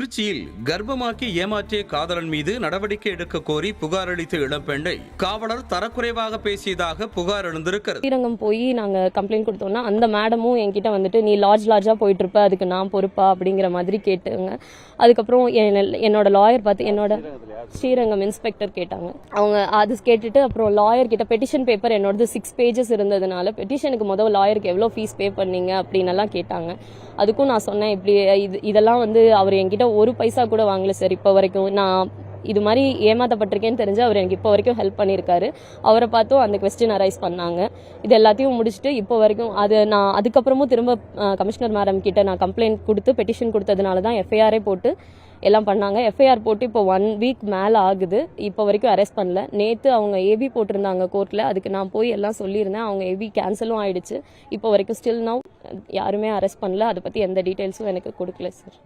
திருச்சியில் கர்ப்பமாக்கி ஏமாற்றிய காதலன் மீது நடவடிக்கை எடுக்க கோரி புகார் அளித்த இளம்பெண்ணை காவலர் தரக்குறைவாக பேசியதாக புகார் எழுந்திருக்கிறது. ஸ்ரீரங்கம் போய் நாங்க கம்ப்ளைண்ட் கொடுத்தோம்னா அந்த மேடமும் என்கிட்ட வந்துட்டு நீ லாட்ஜா போயிட்டு இருப்ப, அதுக்கு நான் பொறுப்பா அப்படிங்கிற மாதிரி கேட்டுங்க. அதுக்கப்புறம் என்னோட லாயர் பார்த்து என்னோட ஸ்ரீரங்கம் இன்ஸ்பெக்டர் கேட்டாங்க. அவங்க அது கேட்டுட்டு அப்புறம் லாயர் கிட்ட பெட்டிஷன் பேப்பர் என்னோடது 6 பேஜஸ் இருந்ததுனால பெட்டிஷனுக்கு முதல் லாயருக்கு எவ்வளோ ஃபீஸ் பே பண்ணீங்க அப்படின்னு எல்லாம் கேட்டாங்க. அதுக்கும் நான் சொன்னேன், இப்படி இதெல்லாம் வந்து அவர் என்கிட்ட ஒரு பைசா கூட வாங்கல சார். இப்போ வரைக்கும் நான் இது மாதிரி ஏமாத்தப்பட்டிருக்கேன்னு தெரிஞ்சு அவர் எனக்கு இப்போ வரைக்கும் ஹெல்ப் பண்ணியிருக்காரு. அவரை பார்த்தும் அந்த கொஸ்டின் அரைஸ் பண்ணாங்க. இது எல்லாத்தையும் முடிச்சுட்டு இப்போ வரைக்கும் நான் அதுக்கப்புறமும் திரும்ப கமிஷனர் மேடம் கிட்ட நான் கம்ப்ளைண்ட் கொடுத்து பெட்டிஷன் கொடுத்ததுனால தான் எஃப்ஐஆரே போட்டு எல்லாம் பண்ணாங்க. எஃப்ஐஆர் போட்டு இப்போ 1 வீக் மேலே ஆகுது. இப்போ வரைக்கும் அரெஸ்ட் பண்ணல. நேற்று அவங்க ஏபி போட்டிருந்தாங்க கோர்ட்டில். அதுக்கு நான் போய் எல்லாம் சொல்லியிருந்தேன். அவங்க ஏபி கேன்சலும் ஆயிடுச்சு. இப்போ வரைக்கும் ஸ்டில் நவ் யாருமே அரெஸ்ட் பண்ணல. அதை பற்றி எந்த டீட்டெயில்ஸும் எனக்கு கொடுக்கல சார்.